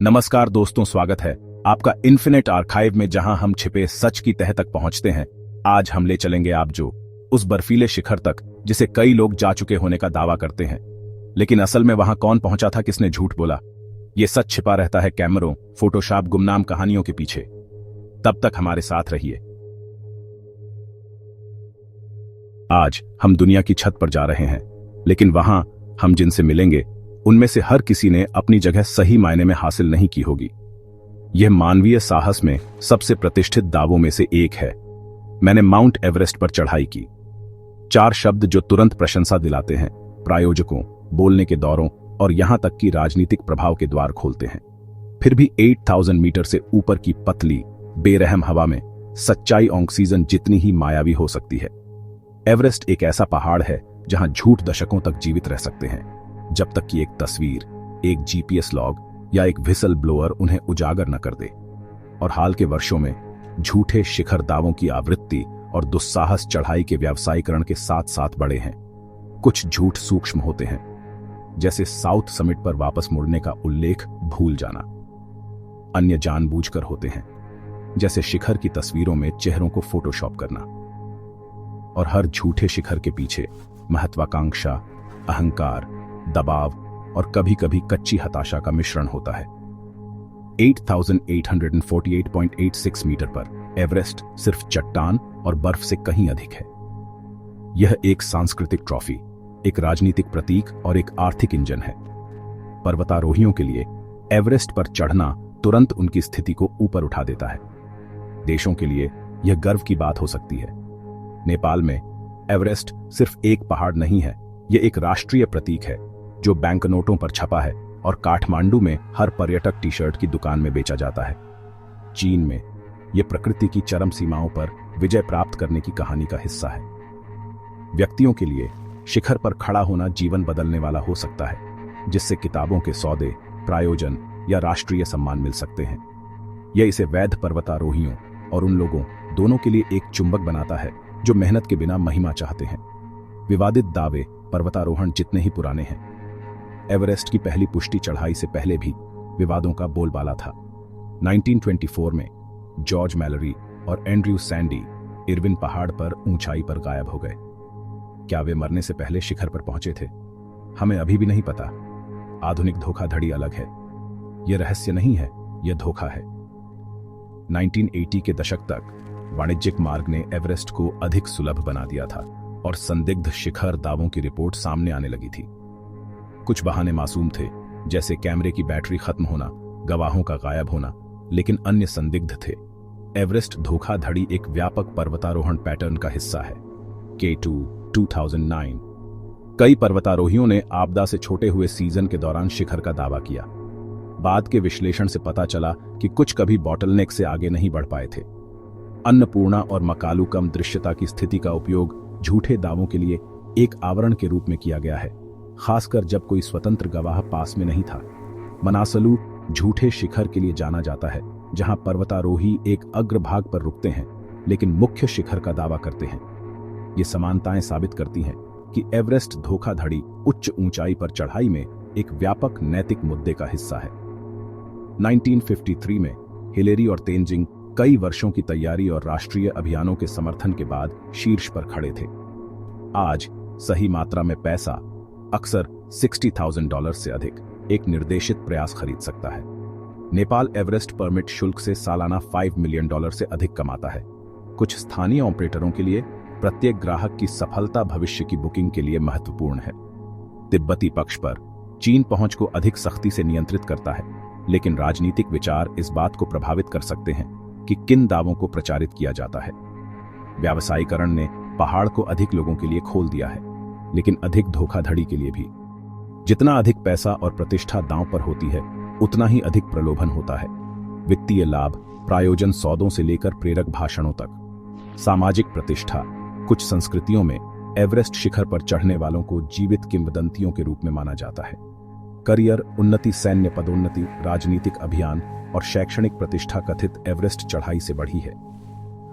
नमस्कार दोस्तों, स्वागत है आपका इन्फिनिट आर्काइव में, जहां हम छिपे सच की तह तक पहुंचते हैं। आज हम ले चलेंगे आप जो उस बर्फीले शिखर तक जिसे कई लोग जा चुके होने का दावा करते हैं, लेकिन असल में वहां कौन पहुंचा था, किसने झूठ बोला। ये सच छिपा रहता है कैमरों, फोटोशॉप, गुमनाम कहानियों के पीछे। तब तक हमारे साथ रहिए। आज हम दुनिया की छत पर जा रहे हैं, लेकिन वहां हम जिनसे मिलेंगे उनमें से हर किसी ने अपनी जगह सही मायने में हासिल नहीं की होगी। यह मानवीय साहस में सबसे प्रतिष्ठित दावों में से एक है। मैंने माउंट एवरेस्ट पर चढ़ाई की। 4 शब्द जो तुरंत प्रशंसा दिलाते हैं, प्रायोजकों, बोलने के दौरों और यहां तक कि राजनीतिक प्रभाव के द्वार खोलते हैं। फिर भी 8000 मीटर से ऊपर की पतली बेरहम हवा में सच्चाई ऑक्सीजन जितनी ही मायावी हो सकती है। एवरेस्ट एक ऐसा पहाड़ है जहां झूठ दशकों तक जीवित रह सकते हैं, जब तक कि एक तस्वीर, एक जीपीएस लॉग या एक व्हिसल ब्लोअर उन्हें उजागर न कर दे। और हाल के वर्षों में झूठे शिखर दावों की आवृत्ति और दुस्साहस चढ़ाई के व्यावसायीकरण के साथ साथ बढ़े हैं। कुछ झूठ सूक्ष्म होते हैं, जैसे साउथ समिट पर वापस मुड़ने का उल्लेख भूल जाना। अन्य जानबूझकर होते हैं, जैसे शिखर की तस्वीरों में चेहरों को फोटोशॉप करना। और हर झूठे शिखर के पीछे महत्वाकांक्षा, अहंकार, दबाव और कभी कभी कच्ची हताशा का मिश्रण होता है। 8848.86 मीटर पर एवरेस्ट सिर्फ चट्टान और बर्फ से कहीं अधिक है। यह एक सांस्कृतिक ट्रॉफी, एक राजनीतिक प्रतीक और एक आर्थिक इंजन है। पर्वतारोहियों के लिए एवरेस्ट पर चढ़ना तुरंत उनकी स्थिति को ऊपर उठा देता है। देशों के लिए यह गर्व की बात हो सकती है। नेपाल में एवरेस्ट सिर्फ एक पहाड़ नहीं है, यह एक राष्ट्रीय प्रतीक है जो बैंकनोटों पर छपा है और काठमांडू में हर पर्यटक टी शर्ट की दुकान में बेचा जाता है। चीन में यह प्रकृति की चरम सीमाओं पर विजय प्राप्त करने की कहानी का हिस्सा है। व्यक्तियों के लिए शिखर पर खड़ा होना जीवन बदलने वाला हो सकता है, जिससे किताबों के सौदे, प्रायोजन या राष्ट्रीय सम्मान मिल सकते हैं। यह इसे वैध पर्वतारोहियों और उन लोगों दोनों के लिए एक चुंबक बनाता है जो मेहनत के बिना महिमा चाहते हैं। विवादित दावे पर्वतारोहण जितने ही पुराने हैं। एवरेस्ट की पहली पुष्टि चढ़ाई से पहले भी विवादों का बोलबाला था। 1924 में जॉर्ज मैलरी और एंड्रयू सैंडी इरविन पहाड़ पर ऊंचाई पर गायब हो गए। क्या वे मरने से पहले शिखर पर पहुंचे थे? हमें अभी भी नहीं पता। आधुनिक धोखाधड़ी अलग है। यह रहस्य नहीं है, यह धोखा है। 1980 के दशक तक वाणिज्यिक मार्ग ने एवरेस्ट को अधिक सुलभ बना दिया था और संदिग्ध शिखर दावों की रिपोर्ट सामने आने लगी थी। कुछ बहाने मासूम थे, जैसे कैमरे की बैटरी खत्म होना, गवाहों का गायब होना, लेकिन अन्य संदिग्ध थे। एवरेस्ट धोखाधड़ी एक व्यापक पर्वतारोहण पैटर्न का हिस्सा है। K2 2009 कई पर्वतारोहियों ने आपदा से छोटे हुए सीजन के दौरान शिखर का दावा किया। बाद के विश्लेषण से पता चला कि कुछ कभी बॉटलनेक से आगे नहीं बढ़ पाए थे। अन्नपूर्णा और मकालू कम दृश्यता की स्थिति का उपयोग झूठे दावों के लिए एक आवरण के रूप में किया गया है, खासकर जब कोई स्वतंत्र गवाह पास में नहीं था। मनासलू झूठे शिखर के लिए जाना जाता है, जहां पर्वतारोही एक अग्रभाग पर रुकते हैं लेकिन मुख्य शिखर का दावा करते हैं। ये समानताएं साबित करती हैं कि एवरेस्ट धोखाधड़ी उच्च ऊंचाई पर चढ़ाई में एक व्यापक नैतिक मुद्दे का हिस्सा है। 1953 में हिलेरी और तेंजिंग कई वर्षों की तैयारी और राष्ट्रीय अभियानों के समर्थन के बाद शीर्ष पर खड़े थे। आज सही मात्रा में पैसा, अक्सर $60,000 से अधिक, एक निर्देशित प्रयास खरीद सकता है। नेपाल एवरेस्ट परमिट शुल्क से सालाना $5 मिलियन से अधिक कमाता है। कुछ स्थानीय ऑपरेटरों के लिए प्रत्येक ग्राहक की सफलता भविष्य की बुकिंग के लिए महत्वपूर्ण है। तिब्बती पक्ष पर चीन पहुंच को अधिक सख्ती से नियंत्रित करता है, लेकिन राजनीतिक विचार इस बात को प्रभावित कर सकते हैं कि किन दावों को प्रचारित किया जाता है। व्यावसायीकरण ने पहाड़ को अधिक लोगों के लिए खोल दिया है, लेकिन अधिक धोखाधड़ी के लिए भी। जितना अधिक पैसा और प्रतिष्ठा दांव पर होती है, उतना ही अधिक प्रलोभन होता है। वित्तीय लाभ, प्रायोजन सौदों से लेकर प्रेरक भाषणों तक। सामाजिक प्रतिष्ठा। कुछ संस्कृतियों में एवरेस्ट शिखर पर चढ़ने वालों को जीवित किंवदंतियों के रूप में माना जाता है। करियर, उन्नति, सैन्य पदोन्नति, राजनीतिक अभियान और शैक्षणिक प्रतिष्ठा कथित एवरेस्ट चढ़ाई से बढ़ी है।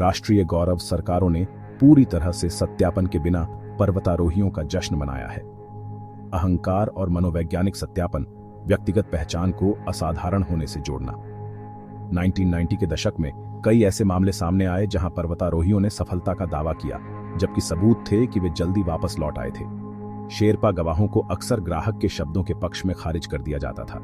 राष्ट्रीय गौरव। सरकारों ने पूरी तरह से सत्यापन के बिना पर्वतारोहियों का जश्न मनाया है। अहंकार और मनोवैज्ञानिक सत्यापन। व्यक्तिगत पहचान को असाधारण होने से जोड़ना। 1990 के दशक में कई ऐसे मामले सामने आए जहां पर्वतारोहियों ने सफलता का दावा किया, जबकि सबूत थे कि वे जल्दी वापस लौट आए थे। शेरपा गवाहों को अक्सर ग्राहक के शब्दों के पक्ष में खारिज कर दिया जाता था।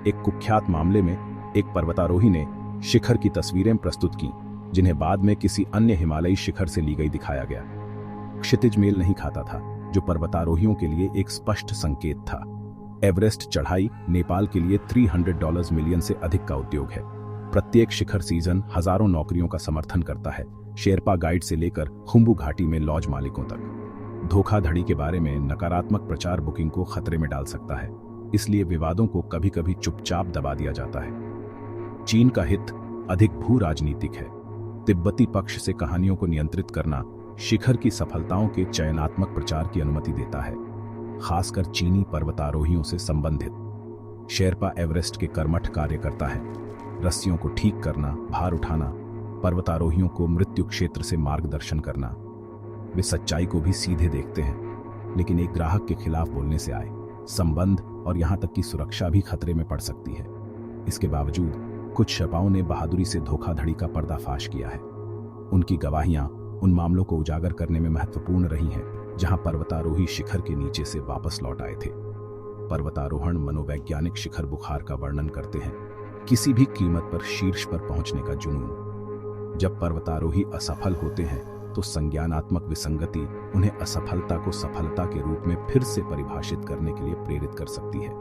एक कुख्यात मामले में एक पर्वतारोही ने शिखर की तस्वीरें प्रस्तुत की, जिन्हें बाद में किसी अन्य हिमालयी शिखर से ली गई दिखाया गया। क्षितिज मेल नहीं खाता था, जो पर्वतारोहियों के लिए एक स्पष्ट संकेत था। एवरेस्ट चढ़ाई नेपाल के लिए $300 मिलियन से अधिक का उद्योग है। प्रत्येक शिखर सीजन हजारों नौकरियों का समर्थन करता है, शेरपा गाइड से लेकर खुम्बू घाटी में लॉज मालिकों तक। धोखाधड़ी के बारे में नकारात्मक प्रचार बुकिंग को खतरे में डाल सकता है, इसलिए विवादों को कभी कभी चुपचाप दबा दिया जाता है। चीन का हित अधिक भू राजनीतिक है। तिब्बती पक्ष से कहानियों को नियंत्रित करना शिखर की सफलताओं के चयनात्मक प्रचार की अनुमति देता है, खासकर चीनी पर्वतारोहियों से संबंधित। शेरपा एवरेस्ट के कर्मठ कार्य करता है, रस्सियों को ठीक करना, भार उठाना, पर्वतारोहियों को मृत्यु क्षेत्र से मार्गदर्शन करना। वे सच्चाई को भी सीधे देखते हैं, लेकिन एक ग्राहक के खिलाफ बोलने से आय, संबंध और यहां तक कि सुरक्षा भी खतरे में पड़ सकती है। इसके बावजूद कुछ शेर्पाओं ने बहादुरी से धोखाधड़ी का पर्दाफाश किया है। उनकी गवाहियां उन मामलों को उजागर करने में महत्वपूर्ण रही हैं जहां पर्वतारोही शिखर के नीचे से वापस लौट आए थे। पर्वतारोहण मनोवैज्ञानिक शिखर बुखार का वर्णन करते हैं, किसी भी कीमत पर शीर्ष पर पहुंचने का जुनून। जब पर्वतारोही असफल होते हैं तो संज्ञानात्मक विसंगति उन्हें असफलता को सफलता के रूप में फिर से परिभाषित करने के लिए प्रेरित कर सकती है।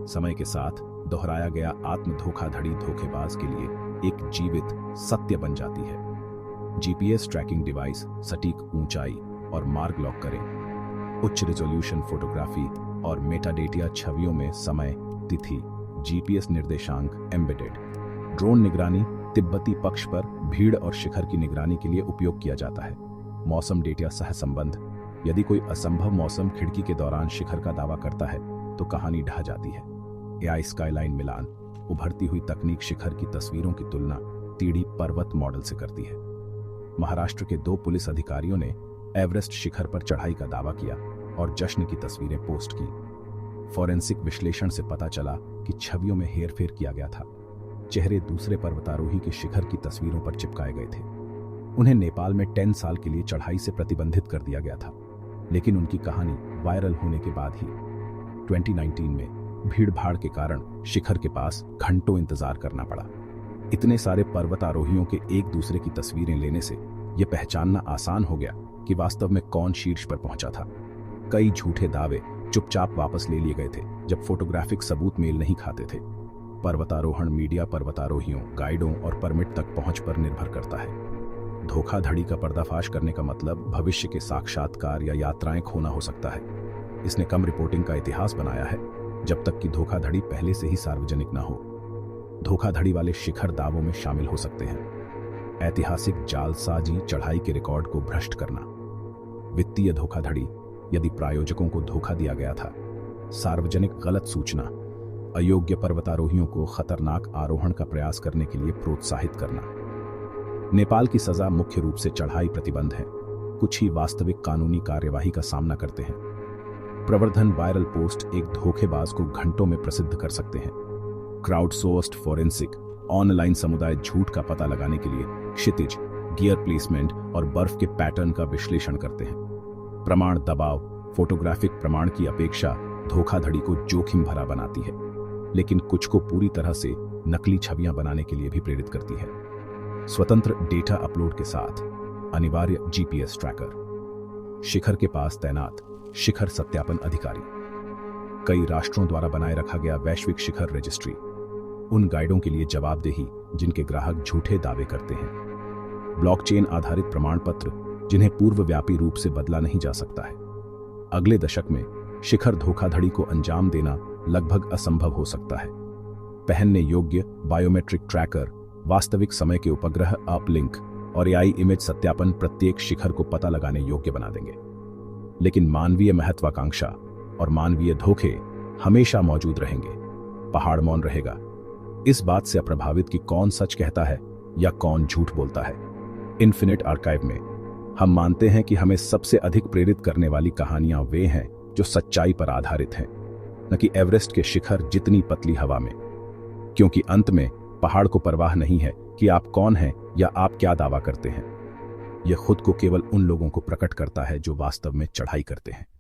समय के साथ दोहराया गया आत्म धोखाधड़ी धोखेबाज के लिए एक जीवित सत्य बन जाती है। जीपीएस ट्रैकिंग डिवाइस सटीक ऊंचाई और मार्ग लॉक करें। उच्च रिजोल्यूशन फोटोग्राफी और मेटाडेटा छवियों में समय, तिथि, जीपीएस निर्देशांक एम्बेडेड। ड्रोन निगरानी तिब्बती पक्ष पर भीड़ और शिखर की निगरानी के लिए उपयोग किया जाता है। मौसम डेटा सहसंबंध। यदि कोई असंभव मौसम खिड़की के दौरान शिखर का दावा करता है तो कहानी ढह जाती है। एआई स्काईलाइन मिलान। उभरती हुई तकनीक शिखर की तस्वीरों की तुलना टीडी पर्वत मॉडल से करती है। महाराष्ट्र के 2 पुलिस अधिकारियों ने एवरेस्ट शिखर पर चढ़ाई का दावा किया और जश्न की तस्वीरें पोस्ट की। फॉरेंसिक विश्लेषण से पता चला कि छवियों में हेरफेर किया गया था। चेहरे दूसरे पर्वतारोही के शिखर की तस्वीरों पर चिपकाए गए थे। उन्हें नेपाल में 10 साल के लिए चढ़ाई से प्रतिबंधित कर दिया गया था, लेकिन उनकी कहानी वायरल होने के बाद ही 2019 में भीड़-भाड़ के कारण शिखर के पास घंटों इंतजार करना पड़ा। इतने सारे पर्वतारोहियों के एक दूसरे की तस्वीरें लेने से यह पहचानना आसान हो गया कि वास्तव में कौन शीर्ष पर पहुंचा था। कई झूठे दावे चुपचाप वापस ले लिए गए थे जब फोटोग्राफिक सबूत मेल नहीं खाते थे। पर्वतारोहण मीडिया पर्वतारोहियों, गाइडों और परमिट तक पहुंच पर निर्भर करता है। धोखाधड़ी का पर्दाफाश करने का मतलब भविष्य के साक्षात्कार या यात्राएं खोना हो सकता है। इसने कम रिपोर्टिंग का इतिहास बनाया है, जब तक कि धोखाधड़ी पहले से ही सार्वजनिक ना हो। धोखाधड़ी वाले शिखर दावों में शामिल हो सकते हैं ऐतिहासिक जालसाजी, चढ़ाई के रिकॉर्ड को भ्रष्ट करना, वित्तीय धोखाधड़ी, यदि प्रायोजकों को धोखा दिया गया था, सार्वजनिक गलत सूचना, अयोग्य पर्वतारोहियों को खतरनाक आरोहण का प्रयास करने के लिए प्रोत्साहित करना। नेपाल की सजा मुख्य रूप से चढ़ाई प्रतिबंध है। कुछ ही वास्तविक कानूनी कार्यवाही का सामना करते हैं। प्रवर्धन वायरल पोस्ट एक धोखेबाज को घंटों में प्रसिद्ध कर सकते हैं। क्राउडसोर्स्ड फोरेंसिक ऑनलाइन समुदाय झूठ का पता लगाने के लिए क्षितिज, गियर प्लेसमेंट और बर्फ के पैटर्न का विश्लेषण करते हैं। प्रमाण दबाव फोटोग्राफिक प्रमाण की अपेक्षा धोखाधड़ी को जोखिम भरा बनाती है, लेकिन कुछ को पूरी तरह से नकली छवियां बनाने के लिए भी प्रेरित करती है। स्वतंत्र डेटा अपलोड के साथ अनिवार्य जीपीएस ट्रैकर। शिखर के पास तैनात शिखर सत्यापन अधिकारी। कई राष्ट्रों द्वारा बनाए रखा गया वैश्विक शिखर रजिस्ट्री उन गाइडों के लिए जवाबदेही जिनके ग्राहक झूठे दावे करते हैं। ब्लॉकचेन आधारित प्रमाण पत्र जिन्हें पूर्वव्यापी रूप से बदला नहीं जा सकता है। अगले दशक में शिखर धोखाधड़ी को अंजाम देना लगभग असंभव हो सकता है। पहनने योग्य बायोमेट्रिक ट्रैकर, वास्तविक समय के उपग्रह अपलिंक और एआई इमेज सत्यापन प्रत्येक शिखर को पता लगाने योग्य बना देंगे। लेकिन मानवीय महत्वाकांक्षा और मानवीय धोखे हमेशा मौजूद रहेंगे। पहाड़ मौन रहेगा, इस बात से अप्रभावित कि कौन सच कहता है या कौन झूठ बोलता है। इन्फिनिट आर्काइव में हम मानते हैं कि हमें सबसे अधिक प्रेरित करने वाली कहानियां वे हैं जो सच्चाई पर आधारित हैं। न कि एवरेस्ट के शिखर जितनी पतली हवा में। क्योंकि अंत में पहाड़ को परवाह नहीं है कि आप कौन हैं या आप क्या दावा करते हैं। यह खुद को केवल उन लोगों को प्रकट करता है जो वास्तव में चढ़ाई करते हैं।